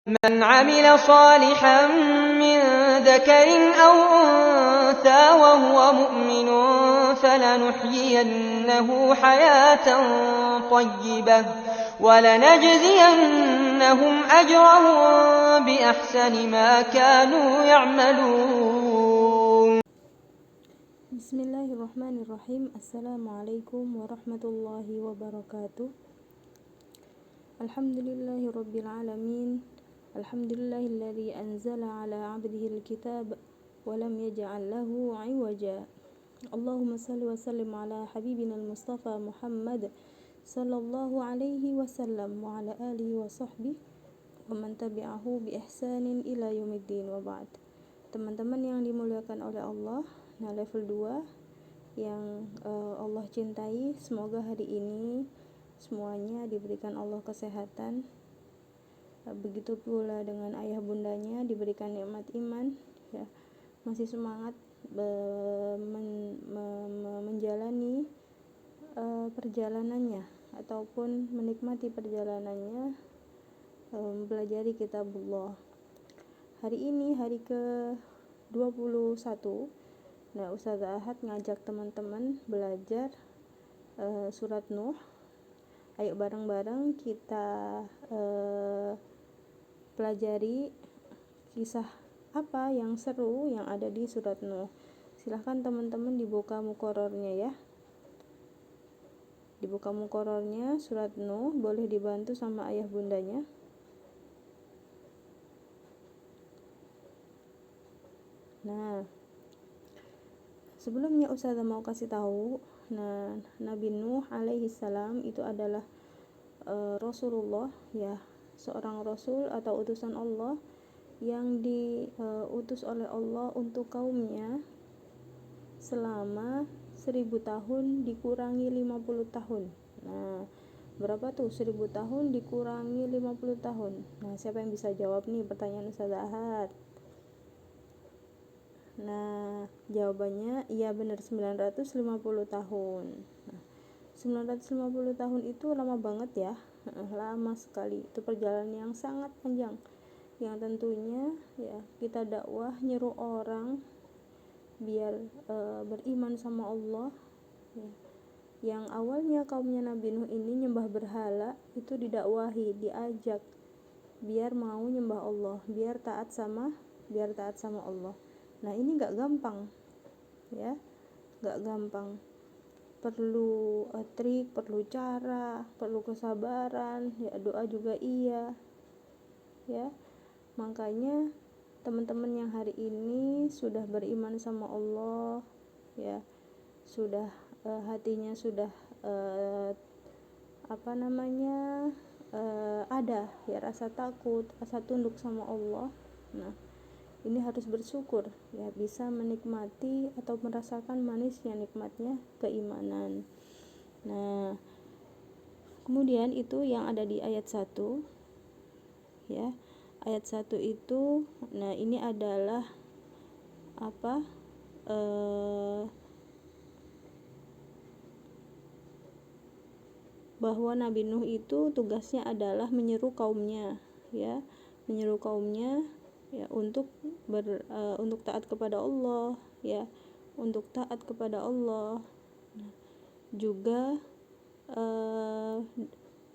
من عمل صالحا من ذكر أو أنثى وهو مؤمن فلنحيينه حياة طيبة ولنجزينهم أجرهم بأحسن ما كانوا يعملون. Bismillahirrahmanirrahim. Assalamualaikum warahmatullahi wabarakatuh. Alhamdulillahirabbil alamin. Alhamdulillahilladzi anzala ala 'abdihil kitab wa lam yaj'al lahu 'iwaja. Allahumma shalli wa sallim ala habibinal mustafa Muhammad sallallahu alaihi wasallam wa ala alihi wa sahbihi wa man tabi'ahu bi ihsanin ila yaumiddin wa ba'd. Teman-teman yang dimuliakan oleh Allah, nah level 2 yang Allah cintai, semoga hari ini semuanya diberikan Allah kesehatan. Begitu pula dengan ayah bundanya diberikan nikmat iman, ya, masih semangat menjalani perjalanannya ataupun menikmati perjalanannya mempelajari kitabullah. Hari ini hari ke-21. Nah, Ustazah Ahad ngajak teman-teman belajar surat Nuh. Ayo bareng-bareng kita pelajari kisah apa yang seru yang ada di surat Nuh. Silahkan teman-teman dibuka muqarrarnya ya. Dibuka muqarrarnya surat Nuh, boleh dibantu sama ayah bundanya. Nah, sebelumnya Ustazah mau kasih tahu, nah Nabi Nuh alaihi salam itu adalah Rasulullah, ya, seorang rasul atau utusan Allah yang diutus oleh Allah untuk kaumnya selama 1000 tahun dikurangi 50 tahun. Nah, berapa tuh 1000 tahun dikurangi 50 tahun? Nah, siapa yang bisa jawab nih pertanyaan Ustazah Ahad? Nah, jawabannya iya benar, 950 tahun. Nah, 950 tahun itu lama banget ya. Lama sekali. Itu perjalanan yang sangat panjang. Yang tentunya ya kita dakwah nyeru orang biar beriman sama Allah, ya. Yang awalnya kaumnya Nabi Nuh ini nyembah berhala, itu didakwahi, diajak biar mau nyembah Allah, biar taat sama Allah. Nah, ini gak gampang ya, gak gampang, perlu trik, perlu cara, perlu kesabaran, ya, doa juga iya ya. Makanya teman-teman yang hari ini sudah beriman sama Allah, ya, sudah hatinya sudah ada ya rasa takut, rasa tunduk sama Allah. Nah, ini harus bersyukur ya, bisa menikmati atau merasakan manisnya nikmatnya keimanan. Nah, kemudian itu yang ada di ayat 1 ya. Ayat 1 itu, nah ini adalah bahwa Nabi Nuh itu tugasnya adalah menyeru kaumnya ya, ya untuk taat kepada Allah, ya, untuk taat kepada Allah. Nah, juga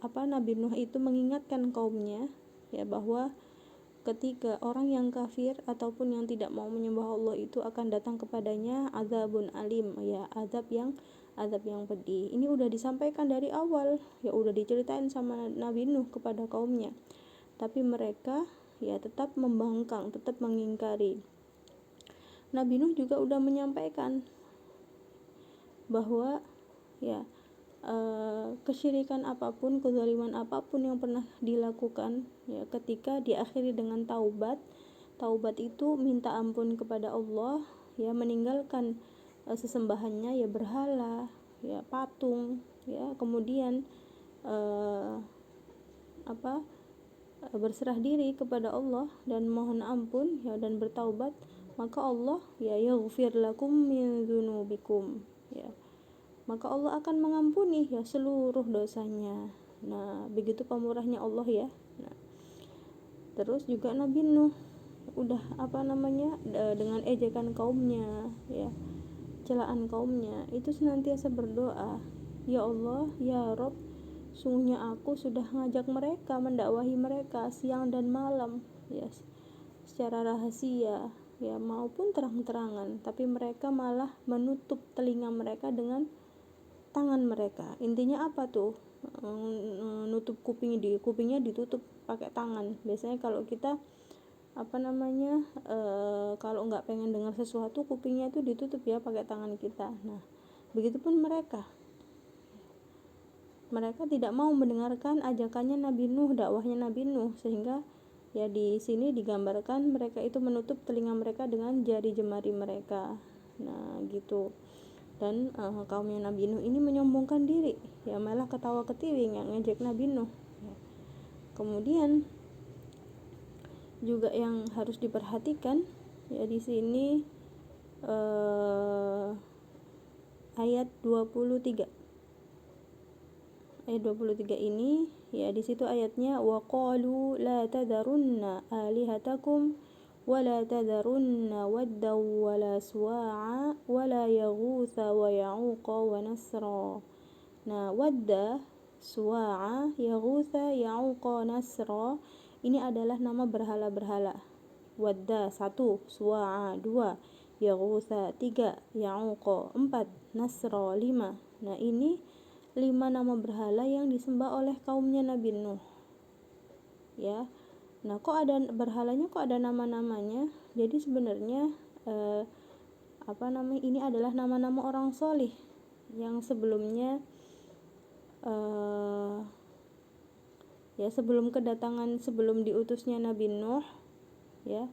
Nabi Nuh itu mengingatkan kaumnya ya bahwa ketika orang yang kafir ataupun yang tidak mau menyembah Allah itu akan datang kepadanya azabun alim, ya, azab yang pedih. Ini udah disampaikan dari awal, ya, udah diceritain sama Nabi Nuh kepada kaumnya. Tapi mereka ya tetap membangkang, tetap mengingkari. Nabi Nuh juga udah menyampaikan bahwa ya kesyirikan apapun, kezaliman apapun yang pernah dilakukan, ya, ketika diakhiri dengan taubat itu minta ampun kepada Allah, ya, meninggalkan sesembahannya, ya, berhala, ya, patung, ya, kemudian berserah diri kepada Allah dan mohon ampun, ya, dan bertaubat, maka Allah ya yaghfir lakum min dzunubikum, ya, maka Allah akan mengampuni ya seluruh dosanya. Nah, begitu pemurahnya Allah ya. Nah, Terus juga Nabi Nuh udah dengan ejekan kaumnya, ya, celaan kaumnya, itu senantiasa berdoa, ya Allah, ya Rob, sungguhnya aku sudah ngajak mereka, mendakwahi mereka siang dan malam, ya, secara rahasia, ya, maupun terang-terangan, tapi mereka malah menutup telinga mereka dengan tangan mereka. Intinya apa tuh? Nutup kupingnya ditutup pakai tangan. Biasanya kalau kita kalau nggak pengen dengar sesuatu, kupingnya itu ditutup ya pakai tangan kita. Nah, begitupun mereka tidak mau mendengarkan ajakannya Nabi Nuh, dakwahnya Nabi Nuh, sehingga ya di sini digambarkan mereka itu menutup telinga mereka dengan jari jemari mereka. Nah, gitu. Dan kaumnya Nabi Nuh ini menyombongkan diri, ya, malah ketawa ketiwi yang ngejek Nabi Nuh. Kemudian juga yang harus diperhatikan, ya, di sini ayat 23 ini, ya, di situ ayatnya waqalu la tadarunna alihatakum wala tadarunna wadda wala suwa'a wala yaghutha wa ya'uqa wa nasra. Nah, wadda, suwa'a, yaghutha, ya'uqa, nasra, ini adalah nama berhala-berhala. Wadda 1, suwa'a 2, yaghutha 3, ya'uqa 4, nasra 5. Nah, ini 5 nama berhala yang disembah oleh kaumnya Nabi Nuh, ya. Nah, kok ada berhalanya, kok ada nama-namanya? Jadi sebenarnya ini adalah nama-nama orang solih yang sebelumnya sebelum diutusnya Nabi Nuh, ya,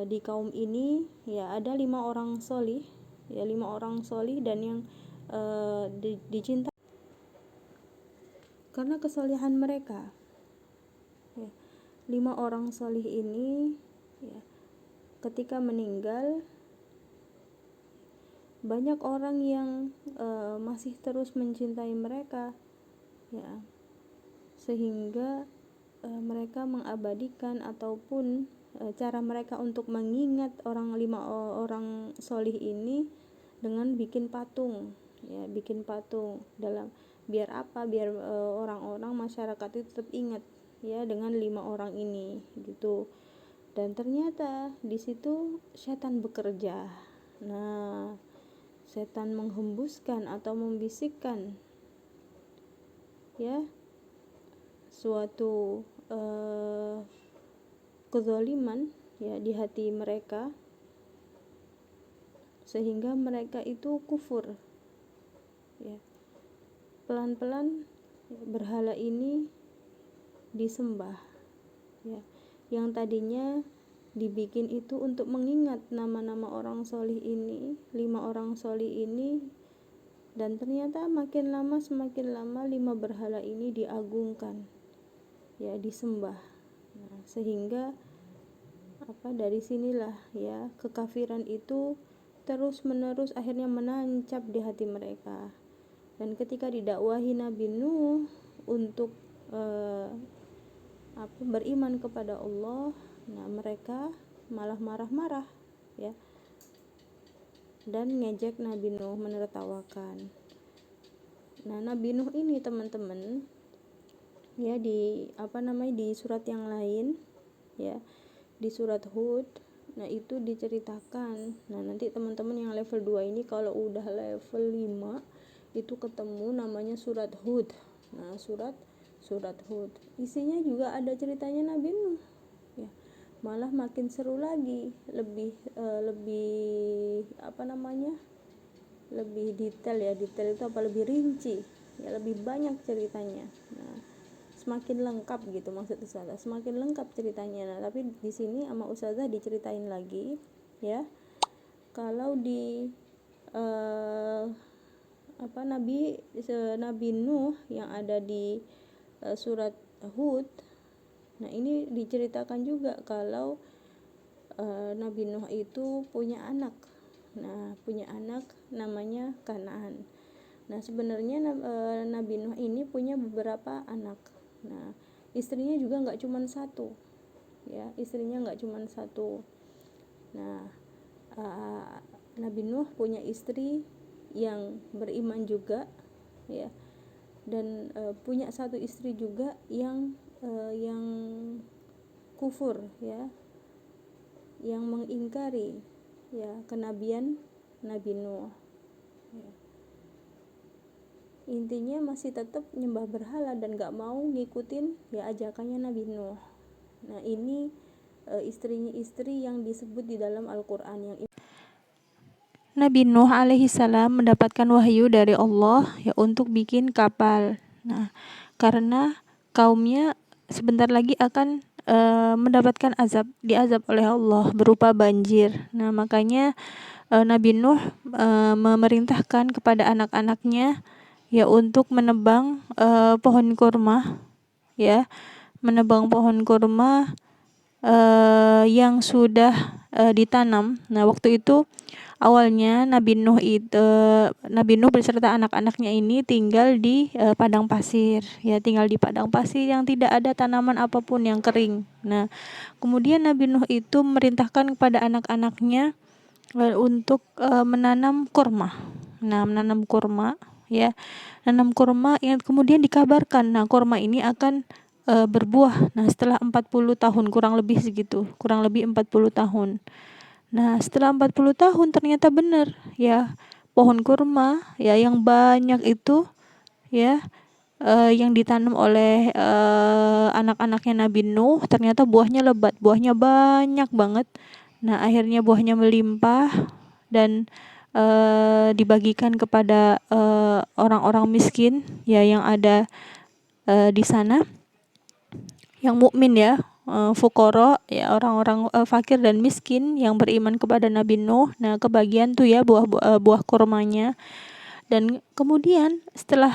di kaum ini, ya, ada 5 orang solih, ya, 5 orang solih, dan yang dicintai karena kesolihan mereka, ya. 5 orang solih ini, ya, ketika meninggal, banyak orang yang masih terus mencintai mereka, ya, sehingga mereka mengabadikan ataupun cara mereka untuk mengingat 5 orang solih ini dengan bikin patung, ya, dalam biar orang-orang masyarakat itu tetap ingat, ya, dengan 5 orang ini, gitu. Dan ternyata di situ setan bekerja. Nah, setan menghembuskan atau membisikkan, ya, suatu kezaliman, ya, di hati mereka, sehingga mereka itu kufur, ya. Pelan-pelan berhala ini disembah, ya. Yang tadinya dibikin itu untuk mengingat nama-nama orang solih ini, 5 orang solih ini, dan ternyata semakin lama 5 berhala ini diagungkan, ya, disembah. Nah, sehingga dari sinilah, ya, kekafiran itu terus menerus akhirnya menancap di hati mereka. Dan ketika didakwahi Nabi Nuh untuk beriman kepada Allah, nah, mereka malah marah-marah, ya, dan ngejek Nabi Nuh, menertawakan. Nah, Nabi Nuh ini, teman-teman, ya, di surat yang lain, ya, di surat Hud, nah, itu diceritakan. Nah, nanti teman-teman yang level 2 ini kalau udah level 5 itu ketemu namanya surat Hud. Nah, surat Hud isinya juga ada ceritanya Nabi Nuh, ya, malah makin seru lagi, lebih lebih detail, ya. Detail itu lebih rinci, ya, lebih banyak ceritanya. Nah, semakin lengkap gitu maksud Ustazah, semakin lengkap ceritanya. Nah, tapi di sini sama Ustazah diceritain lagi, ya, kalau di Nabi Nuh yang ada di surat Hud. Nah, ini diceritakan juga kalau Nabi Nuh itu punya anak. Nah, punya anak namanya Kanaan. Nah, sebenarnya Nabi Nuh ini punya beberapa anak. Nah, istrinya juga nggak cuma satu, ya, istrinya nggak cuma satu. Nah, Nabi Nuh punya istri yang beriman juga, ya, dan punya satu istri juga yang kufur, ya, yang mengingkari, ya, kenabian Nabi Nuh, ya. Intinya masih tetap nyembah berhala dan gak mau ngikutin, ya, ajakannya Nabi Nuh. Nah, ini istri yang disebut di dalam Al-Quran, yang Nabi Nuh alaihi salam mendapatkan wahyu dari Allah, ya, untuk bikin kapal. Nah, karena kaumnya sebentar lagi akan mendapatkan diazab oleh Allah berupa banjir. Nah, makanya Nabi Nuh memerintahkan kepada anak-anaknya, ya, untuk menebang pohon kurma, ya, menebang pohon kurma yang sudah ditanam. Nah, waktu itu awalnya Nabi Nuh beserta anak-anaknya ini tinggal di padang pasir, ya, tinggal di padang pasir yang tidak ada tanaman apapun yang kering. Nah, kemudian Nabi Nuh itu memerintahkan kepada anak-anaknya untuk menanam kurma. Nah, menanam kurma, ya, nanam kurma yang kemudian dikabarkan, nah, kurma ini akan berbuah. Nah, setelah 40 tahun, kurang lebih segitu, kurang lebih 40 tahun. Nah, setelah 40 tahun ternyata benar, ya, pohon kurma, ya, yang banyak itu, ya, yang ditanam oleh anak-anaknya Nabi Nuh, ternyata buahnya lebat, buahnya banyak banget. Nah, akhirnya buahnya melimpah dan dibagikan kepada orang-orang miskin, ya, yang ada di sana, yang mukmin, ya, fuqara, ya, orang-orang fakir dan miskin yang beriman kepada Nabi Nuh. Nah, kebagian tuh, ya, buah kurmanya. Dan kemudian setelah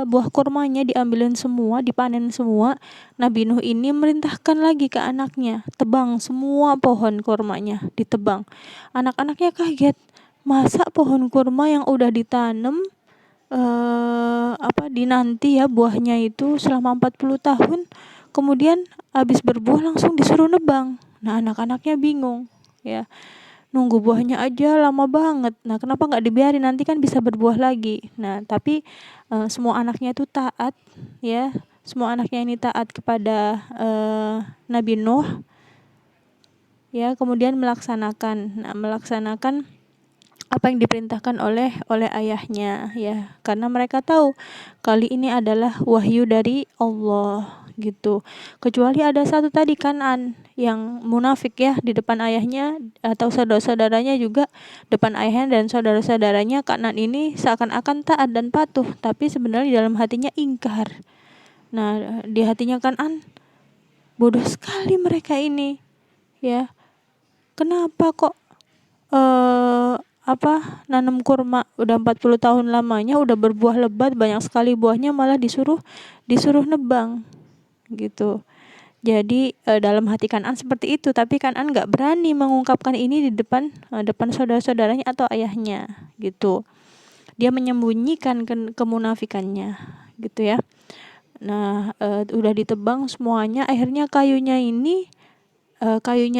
buah kurmanya diambilin semua, dipanen semua, Nabi Nuh ini merintahkan lagi ke anaknya, tebang semua pohon kurmanya, ditebang. Anak-anaknya kaget, masa pohon kurma yang udah ditanam dinanti, ya, buahnya itu selama 40 tahun, kemudian habis berbuah langsung disuruh nebang. Nah, anak-anaknya bingung, ya, nunggu buahnya aja lama banget. Nah, kenapa nggak dibiarin, nanti kan bisa berbuah lagi. Nah, tapi semua anaknya itu taat, ya, semua anaknya ini taat kepada Nabi Nuh, ya, kemudian melaksanakan apa yang diperintahkan oleh ayahnya, ya, karena mereka tahu kali ini adalah wahyu dari Allah, gitu. Kecuali ada satu tadi, Kan'an, yang munafik, ya, di depan ayahnya atau saudara-saudaranya juga, depan ayahnya dan saudara-saudaranya, Kan'an ini seakan-akan taat dan patuh, tapi sebenarnya di dalam hatinya ingkar. Nah, di hatinya Kan'an, bodoh sekali mereka ini, ya, kenapa kok nanam kurma udah 40 tahun lamanya, udah berbuah lebat, banyak sekali buahnya, malah disuruh nebang, gitu. Jadi dalam hati Kan'an seperti itu, tapi Kan'an nggak berani mengungkapkan ini di depan saudara-saudaranya atau ayahnya, gitu. Dia menyembunyikan kemunafikannya, gitu, ya. Nah, udah ditebang semuanya, akhirnya kayunya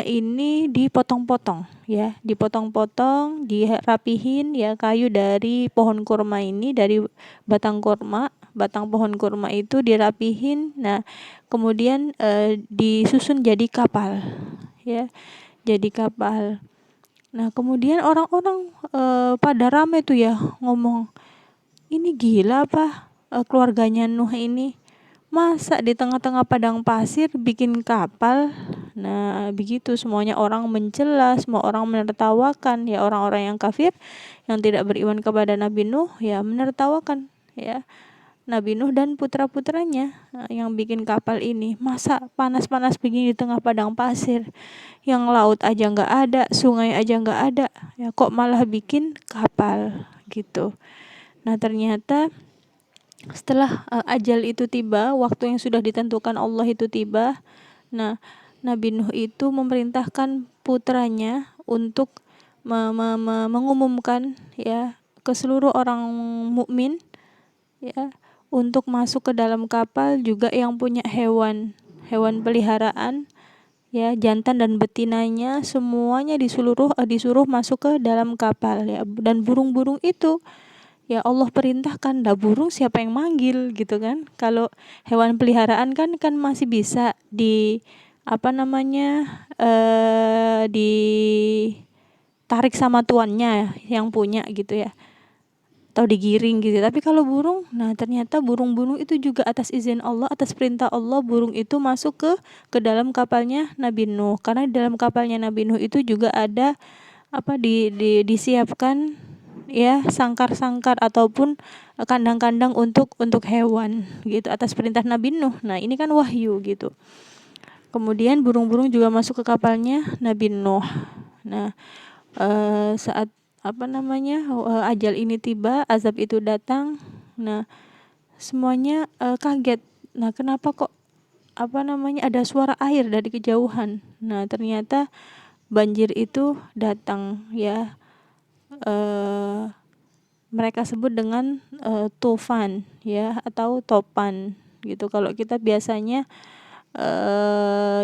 ini dipotong-potong, ya, dipotong-potong, dirapihin, ya, kayu dari pohon kurma ini, dari batang pohon kurma itu dirapihin. Nah, kemudian disusun jadi kapal, ya, jadi kapal. Nah, kemudian orang-orang pada ramai tuh, ya, ngomong, ini gila apa keluarganya Nuh ini, masa di tengah-tengah padang pasir bikin kapal. Nah, begitu, semuanya orang mencela, semua orang menertawakan, ya, orang-orang yang kafir yang tidak beriman kepada Nabi Nuh, ya, menertawakan, ya, Nabi Nuh dan putra-putranya yang bikin kapal ini. Masa panas-panas begini di tengah padang pasir, yang laut aja nggak ada, sungai aja nggak ada, ya, kok malah bikin kapal, gitu. Nah, ternyata setelah ajal itu tiba, waktu yang sudah ditentukan Allah itu tiba, nah, Nabi Nuh itu memerintahkan putranya untuk mengumumkan, ya, ke seluruh orang mukmin, ya, untuk masuk ke dalam kapal juga yang punya hewan peliharaan, ya, jantan dan betinanya semuanya disuruh masuk ke dalam kapal, ya. Dan burung-burung itu, ya Allah perintahkan, dah burung siapa yang manggil gitu kan. Kalau hewan peliharaan kan masih bisa ditarik sama tuannya yang punya gitu ya, atau digiring gitu. Tapi kalau burung, nah ternyata burung-burung itu juga atas izin Allah, atas perintah Allah, burung itu masuk ke dalam kapalnya Nabi Nuh. Karena di dalam kapalnya Nabi Nuh itu juga ada disiapkan, ya, sangkar-sangkar ataupun kandang-kandang untuk hewan gitu atas perintah Nabi Nuh. Nah, ini kan wahyu gitu. Kemudian burung-burung juga masuk ke kapalnya Nabi Nuh. Nah, saat ajal ini tiba, azab itu datang. Nah, semuanya kaget. Nah, kenapa kok ada suara air dari kejauhan? Nah, ternyata banjir itu datang, ya. Mereka sebut dengan tufan, ya, atau topan gitu. Kalau kita biasanya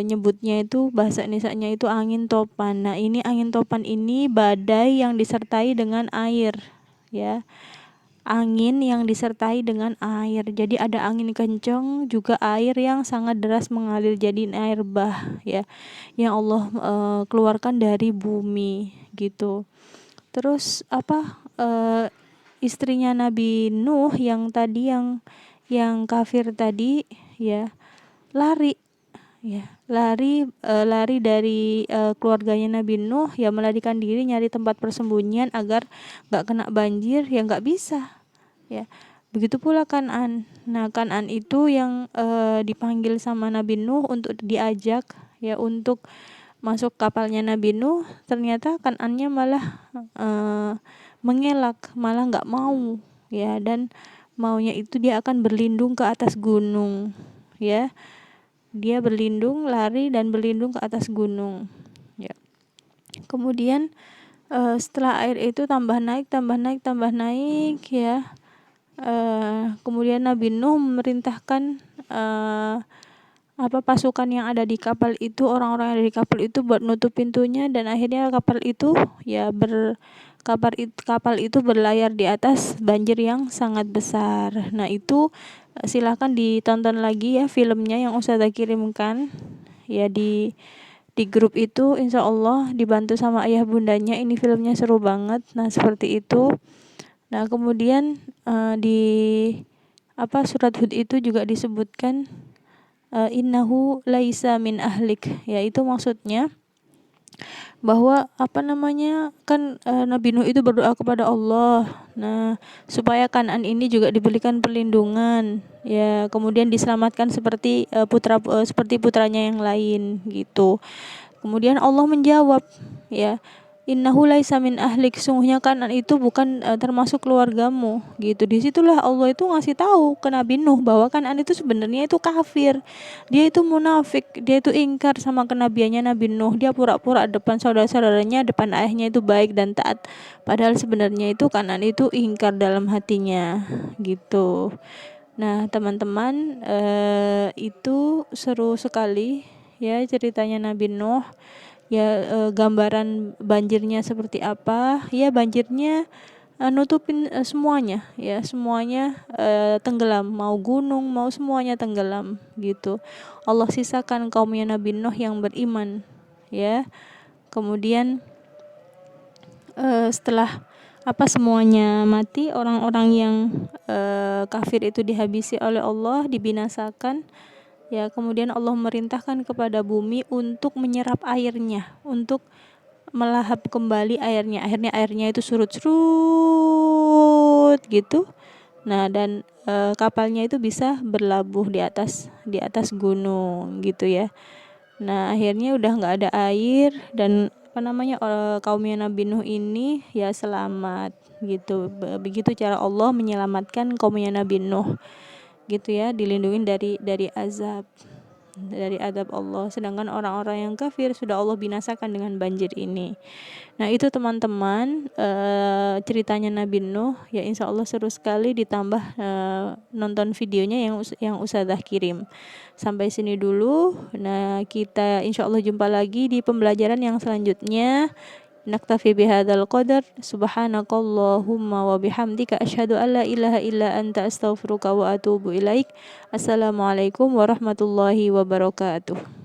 nyebutnya itu, bahasa Indonesianya itu angin topan. Nah, ini angin topan ini badai yang disertai dengan air, ya. Angin yang disertai dengan air. Jadi ada angin kencang, juga air yang sangat deras mengalir jadi air bah, ya, yang Allah keluarkan dari bumi gitu. Terus istrinya Nabi Nuh yang tadi yang kafir tadi, ya, lari dari keluarganya Nabi Nuh, ya, melarikan diri nyari tempat persembunyian agar nggak kena banjir, ya nggak bisa, ya. Begitu pula Kan'an. Nah, Kan'an itu yang dipanggil sama Nabi Nuh untuk diajak, ya, untuk masuk kapalnya Nabi Nuh. Ternyata Kan'annya malah mengelak, malah nggak mau, ya, dan maunya itu dia akan berlindung ke atas gunung, ya. Dia lari dan berlindung ke atas gunung, ya. Kemudian setelah air itu tambah naik, ya. Kemudian Nabi Nuh memerintahkan pasukan yang ada di kapal itu, orang-orang yang ada di kapal itu buat nutup pintunya, dan akhirnya kapal itu berlayar di atas banjir yang sangat besar. Nah, itu silakan ditonton lagi, ya, filmnya yang Ustazah kirimkan, ya, di grup itu, insya Allah dibantu sama ayah bundanya. Ini filmnya seru banget. Nah, seperti itu. Nah, kemudian di surat Hud itu juga disebutkan innahu laisa min ahlik, yaitu maksudnya bahwa Nabi Nuh itu berdoa kepada Allah, nah, supaya Kan'an ini juga diberikan perlindungan, ya, kemudian diselamatkan seperti putranya yang lain gitu. Kemudian Allah menjawab, ya, innahu laisa min ahlik, sungguhnya Kan'an itu bukan termasuk keluargamu gitu. Disitulah Allah itu ngasih tahu ke Nabi Nuh bahwa Kan'an itu sebenarnya itu kafir, dia itu munafik, dia itu ingkar sama kenabiannya Nabi Nuh. Dia pura-pura depan saudara-saudaranya, depan ayahnya itu baik dan taat, padahal sebenarnya itu Kan'an itu ingkar dalam hatinya gitu. Nah, teman-teman, itu seru sekali, ya, ceritanya Nabi Nuh, ya. Gambaran banjirnya seperti apa, ya, banjirnya nutupin semuanya, ya, semuanya tenggelam, mau gunung mau semuanya tenggelam gitu. Allah sisakan kaumnya Nabi Nuh yang beriman, ya. Kemudian setelah semuanya mati, orang-orang yang kafir itu dihabisi oleh Allah, dibinasakan, ya. Kemudian Allah merintahkan kepada bumi untuk menyerap airnya, untuk melahap kembali airnya. Akhirnya airnya itu surut gitu. Nah, dan kapalnya itu bisa berlabuh di atas gunung gitu, ya. Nah, akhirnya udah nggak ada air, dan kaumnya Nabi Nuh ini, ya, selamat gitu. Begitu cara Allah menyelamatkan kaumnya Nabi Nuh gitu, ya, dilindungi dari azab. dari adab Allah, sedangkan orang-orang yang kafir sudah Allah binasakan dengan banjir ini. Nah itu teman-teman ceritanya Nabi Nuh ya, insya Allah seru sekali, ditambah nonton videonya yang Ustazah kirim. Sampai sini dulu. Nah kita insya Allah jumpa lagi di pembelajaran yang selanjutnya. Naktafi bihadzal qadar. Subhanakallahumma wa bihamdika asyhadu an la ilaha illa anta astaghfiruka wa atubu ilaik. Assalamualaikum warahmatullahi wabarakatuh.